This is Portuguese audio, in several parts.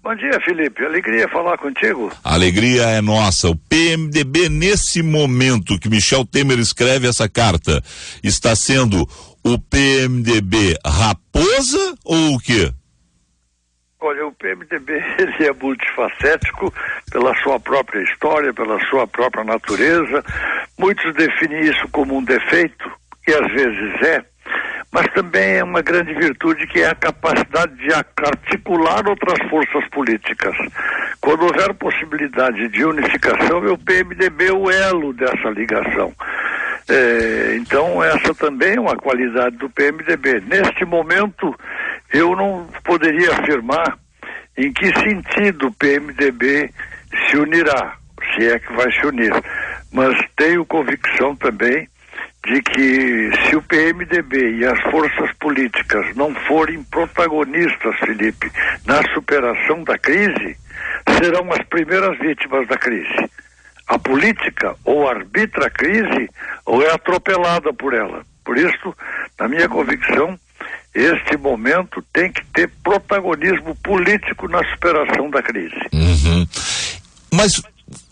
Bom dia, Felipe. Alegria falar contigo. A alegria é nossa. O PMDB, nesse momento que Michel Temer escreve essa carta, está sendo o PMDB raposa ou o quê? Olha, o PMDB ele é multifacético pela sua própria história, pela sua própria natureza. Muitos definem isso como um defeito, que às vezes é, mas também é uma grande virtude, que é a capacidade de articular outras forças políticas. Quando houver possibilidade de unificação, o PMDB é o elo dessa ligação. Então essa também é uma qualidade do PMDB. Neste momento, eu não poderia afirmar em que sentido o PMDB se unirá, se é que vai se unir, mas tenho convicção também de que se o PMDB e as forças políticas não forem protagonistas, Felipe, na superação da crise, serão as primeiras vítimas da crise. A política ou arbitra a crise ou é atropelada por ela. Por isso, na minha convicção, este momento tem que ter protagonismo político na superação da crise. Mas,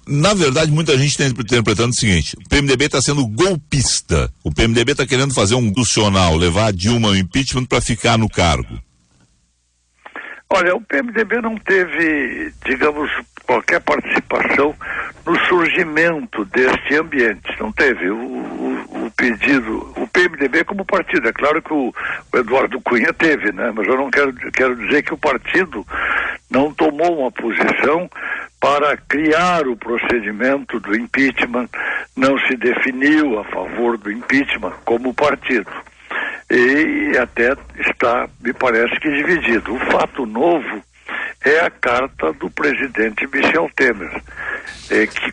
na verdade, muita gente está interpretando o seguinte: o PMDB está sendo golpista. O PMDB está querendo fazer um constitucional, levar a Dilma ao impeachment para ficar no cargo. Olha, o PMDB não teve, digamos, qualquer participação no surgimento deste ambiente. Não teve o pedido, o PMDB como partido. É claro que o Eduardo Cunha teve, né? Mas eu não quero dizer que o partido não tomou uma posição para criar o procedimento do impeachment, não se definiu a favor do impeachment como partido. E até está, me parece que, dividido. O fato novo é a carta do presidente Michel Temer,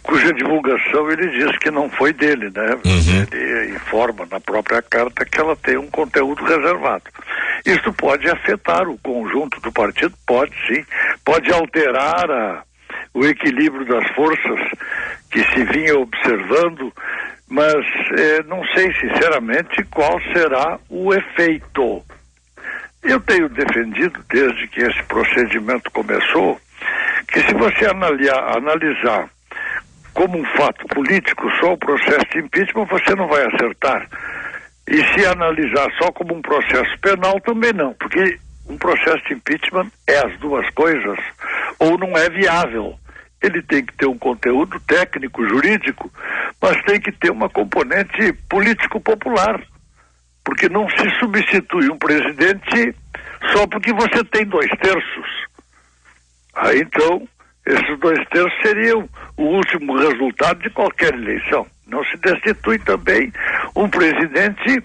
cuja divulgação ele diz que não foi dele, né? Ele informa na própria carta que ela tem um conteúdo reservado. Isso pode afetar o conjunto do partido? Pode sim, pode alterar o equilíbrio das forças que se vinha observando, mas não sei sinceramente qual será o efeito. Eu tenho defendido, desde que esse procedimento começou, que se você analisar como um fato político só o processo de impeachment, você não vai acertar. E se analisar só como um processo penal, também não, porque um processo de impeachment é as duas coisas, ou não é viável. Ele tem que ter um conteúdo técnico, jurídico, mas tem que ter uma componente político-popular, porque não se substitui um presidente só porque você tem 2/3. Aí então, esses 2/3 seriam o último resultado de qualquer eleição. Não se destitui também um presidente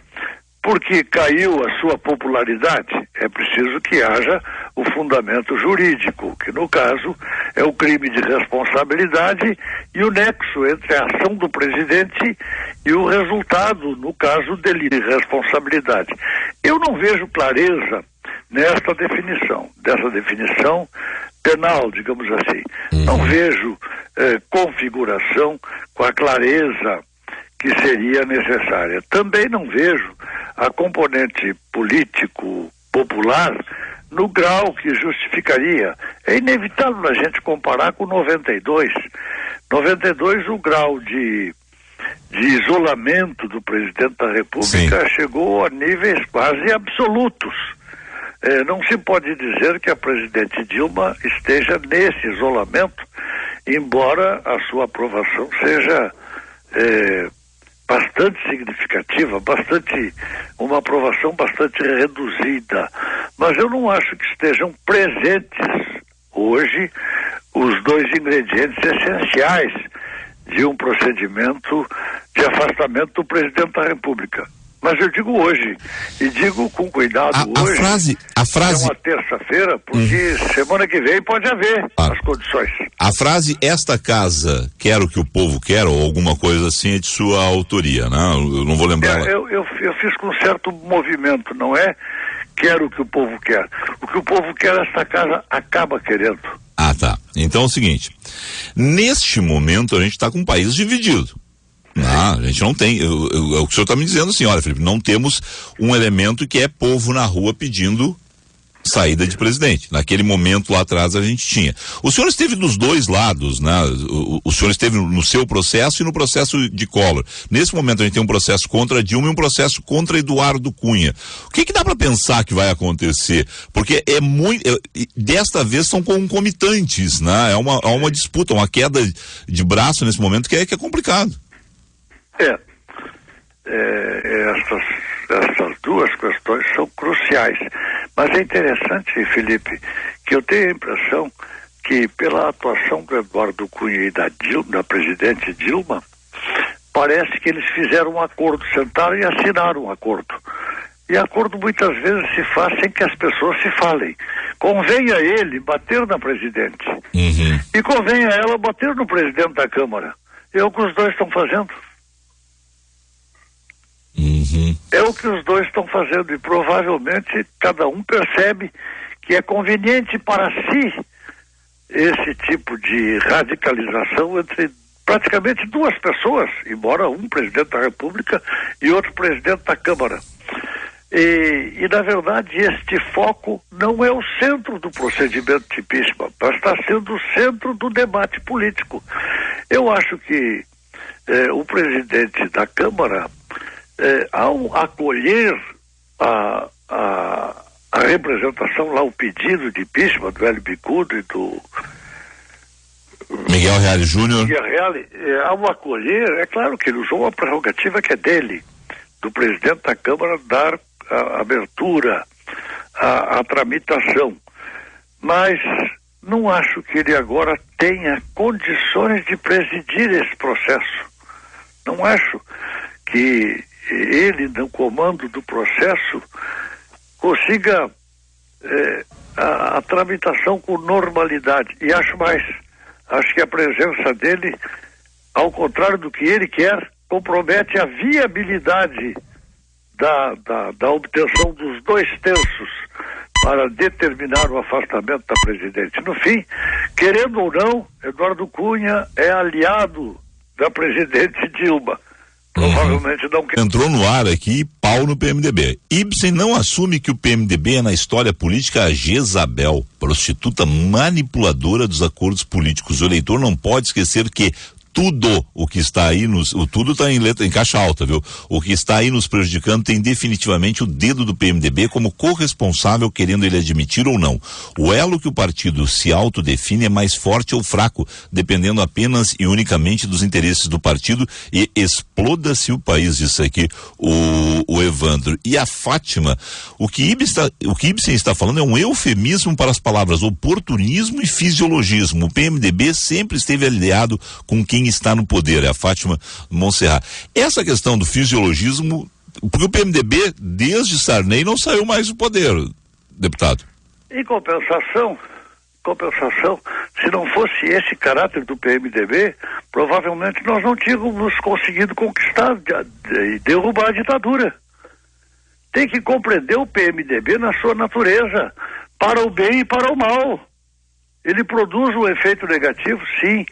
porque caiu a sua popularidade. É preciso que haja o fundamento jurídico, que no caso é o crime de responsabilidade e o nexo entre a ação do presidente e o resultado, no caso dele, de responsabilidade. Eu não vejo clareza nessa definição, dessa definição penal, digamos assim. Não vejo configuração com a clareza que seria necessária. Também não vejo a componente político-popular no grau que justificaria. É inevitável a gente comparar com 92. 92, o grau de isolamento do presidente da República chegou a níveis quase absolutos. Não se pode dizer que a presidente Dilma esteja nesse isolamento, embora a sua aprovação seja bastante significativa, uma aprovação bastante reduzida. Mas eu não acho que estejam presentes hoje os dois ingredientes essenciais de um procedimento de afastamento do presidente da República. Mas eu digo hoje, e digo com cuidado hoje, a frase... é uma terça-feira, porque semana que vem pode haver as condições. A frase "esta casa quer o que o povo quer", ou alguma coisa assim, é de sua autoria, né? Eu não vou lembrar. Eu fiz com certo movimento, não é "quero o que o povo quer". O que o povo quer, esta casa acaba querendo. Ah, tá. Então é o seguinte, neste momento a gente está com um país dividido. A gente não tem, o que o senhor está me dizendo assim, olha, Felipe, não temos um elemento que é povo na rua pedindo saída de presidente. Naquele momento lá atrás a gente tinha. O senhor esteve dos dois lados, né? O senhor esteve no seu processo e no processo de Collor. Nesse momento a gente tem um processo contra Dilma e um processo contra Eduardo Cunha. O que dá para pensar que vai acontecer? Porque desta vez são concomitantes, né? É uma disputa, uma queda de braço nesse momento que é complicado. Essas duas questões são cruciais. Mas é interessante, Felipe, que eu tenho a impressão que pela atuação do Eduardo Cunha e da presidente Dilma, parece que eles fizeram um acordo, sentaram e assinaram um acordo. E acordo muitas vezes se faz sem que as pessoas se falem. Convém a ele bater na presidente. E convém a ela bater no presidente da Câmara. É o que os dois estão fazendo. É o que os dois estão fazendo, e provavelmente cada um percebe que é conveniente para si esse tipo de radicalização entre praticamente duas pessoas, embora um presidente da República e outro presidente da Câmara. E na verdade este foco não é o centro do procedimento de impeachment, mas está sendo o centro do debate político. Eu acho que o presidente da Câmara, ao acolher a representação lá, o pedido de impeachment do Hélio Bicudo e do Miguel Reale Júnior, ao acolher, é claro que ele usou uma prerrogativa que é dele, do presidente da Câmara, dar a abertura à tramitação, mas não acho que ele agora tenha condições de presidir esse processo. Não acho que ele, no comando do processo, consiga a tramitação com normalidade. E acho que a presença dele, ao contrário do que ele quer, compromete a viabilidade da obtenção dos 2/3 para determinar o afastamento da presidente. No fim, querendo ou não, Eduardo Cunha é aliado da presidente Dilma. Provavelmente não. Entrou no ar aqui, pau no PMDB. Ibsen não assume que o PMDB é na história política a Jezabel, prostituta manipuladora dos acordos políticos. O eleitor não pode esquecer que tudo o que está aí o tudo está em caixa alta, viu? O que está aí nos prejudicando tem definitivamente o dedo do PMDB como corresponsável, querendo ele admitir ou não. O elo que o partido se autodefine é mais forte ou fraco, dependendo apenas e unicamente dos interesses do partido, e exploda-se o país, isso aqui, o Evandro. E a Fátima, o que Ibsen está falando é um eufemismo para as palavras oportunismo e fisiologismo. O PMDB sempre esteve aliado com quem está no poder, é a Fátima Monserrat. Essa questão do fisiologismo, porque o PMDB, desde Sarney, não saiu mais do poder, deputado. Em compensação, se não fosse esse caráter do PMDB, provavelmente nós não tínhamos conseguido conquistar e derrubar a ditadura. Tem que compreender o PMDB na sua natureza, para o bem e para o mal. Ele produz um efeito negativo, sim,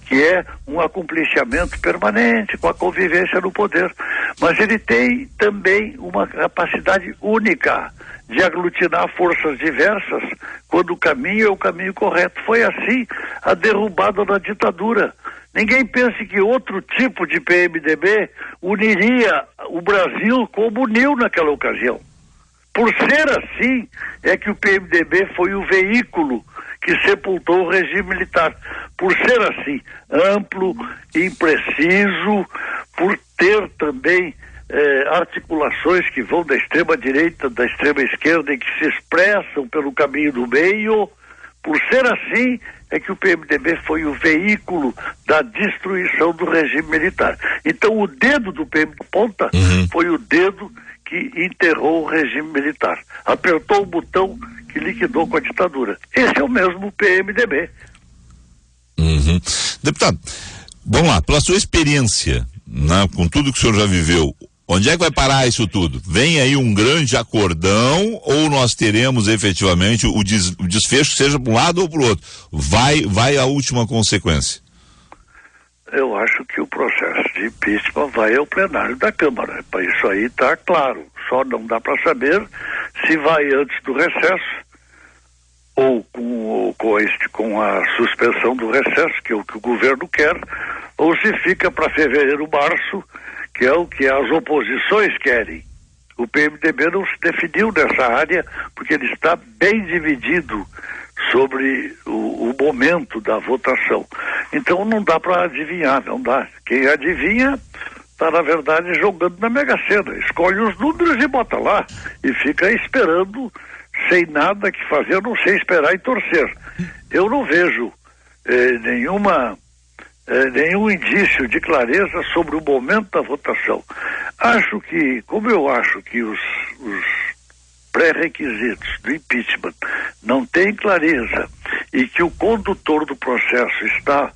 que é um acompliciamento permanente com a convivência no poder. Mas ele tem também uma capacidade única de aglutinar forças diversas quando o caminho é o caminho correto. Foi assim a derrubada da ditadura. Ninguém pense que outro tipo de PMDB uniria o Brasil como uniu naquela ocasião. Por ser assim, é que o PMDB foi o veículo que sepultou o regime militar. Por ser assim, amplo, impreciso, por ter também articulações que vão da extrema direita, da extrema esquerda e que se expressam pelo caminho do meio, por ser assim, é que o PMDB foi o veículo da destruição do regime militar. Então o dedo do PMDB ponta foi o dedo que enterrou o regime militar. Apertou o botão que liquidou com a ditadura. Esse é o mesmo PMDB. Deputado, vamos lá, pela sua experiência, né, com tudo que o senhor já viveu, onde é que vai parar isso tudo? Vem aí um grande acordão ou nós teremos efetivamente o desfecho, seja para um lado ou para o outro? Vai a última consequência? Eu acho que o processo de impeachment vai ao plenário da Câmara. Isso aí está claro. Só não dá para saber se vai antes do recesso ou com a suspensão do recesso, que é o que o governo quer, ou se fica para fevereiro, março, que é o que as oposições querem. O PMDB não se definiu nessa área, porque ele está bem dividido sobre o momento da votação. Então não dá para adivinhar, não dá. Quem adivinha está, na verdade, jogando na Mega Sena. Escolhe os números e bota lá. E fica esperando, sem nada que fazer, a não sei esperar e torcer. Eu não vejo nenhum indício de clareza sobre o momento da votação. Como eu acho que os pré-requisitos do impeachment não têm clareza e que o condutor do processo está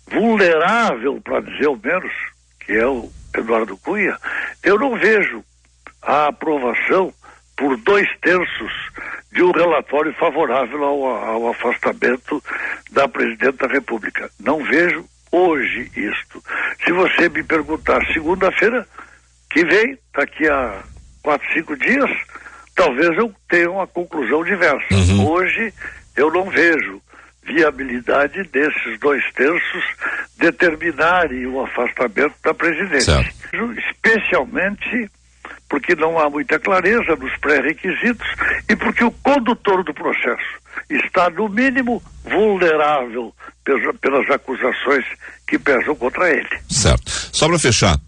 vulnerável, para dizer o menos, que é o Eduardo Cunha, eu não vejo a aprovação por 2/3 de um relatório favorável ao afastamento da Presidenta da República. Não vejo hoje isto. Se você me perguntar segunda-feira que vem, daqui a 4, 5 dias, talvez eu tenha uma conclusão diversa. Hoje eu não vejo viabilidade desses 2/3 determinarem o afastamento da presidente. Certo. Especialmente porque não há muita clareza nos pré-requisitos e porque o condutor do processo está, no mínimo, vulnerável pelas acusações que pesam contra ele. Certo. Só para fechar,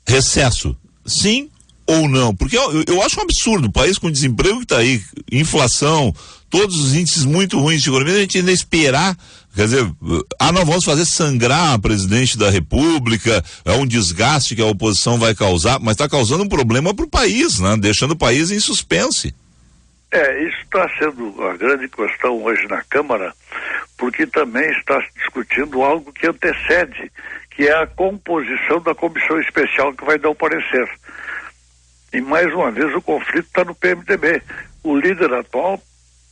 recesso, sim ou não? Porque eu acho um absurdo, o país com desemprego que está aí, inflação, todos os índices muito ruins de economia, a gente ainda esperar, quer dizer, não vamos fazer sangrar a presidente da República, é um desgaste que a oposição vai causar, mas está causando um problema para o país, né? Deixando o país em suspense. Isso está sendo a grande questão hoje na Câmara, porque também está se discutindo algo que antecede, que é a composição da comissão especial que vai dar o parecer. E mais uma vez o conflito está no PMDB. O líder atual,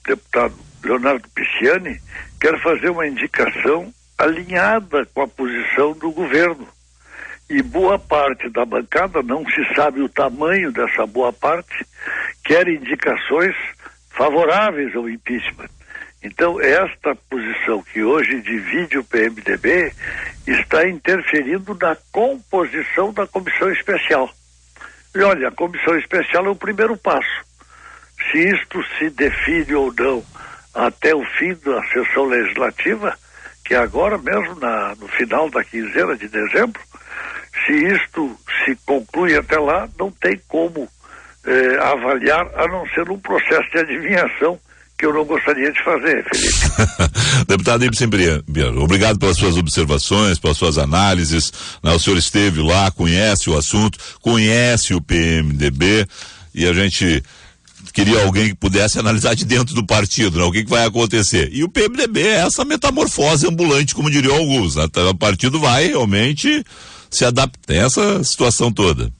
deputado Leonardo Pisciani, quer fazer uma indicação alinhada com a posição do governo. E boa parte da bancada, não se sabe o tamanho dessa boa parte, quer indicações favoráveis ao impeachment. Então, esta posição que hoje divide o PMDB está interferindo na composição da comissão especial. E olha, a comissão especial é o primeiro passo. Se isto se define ou não até o fim da sessão legislativa, que é agora mesmo no final da quinzena de dezembro, se isto se conclui até lá, não tem como avaliar, a não ser num processo de adivinhação que eu não gostaria de fazer, Felipe. Deputado Ibsen Biano, obrigado pelas suas observações, pelas suas análises, né? O senhor esteve lá, conhece o assunto, conhece o PMDB, e a gente queria alguém que pudesse analisar de dentro do partido, né? O que vai acontecer. E o PMDB é essa metamorfose ambulante, como diriam alguns, né? O partido vai realmente se adaptar a essa situação toda.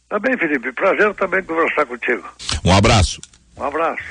Tá bem, Felipe, prazer também conversar contigo. Um abraço. Um abraço.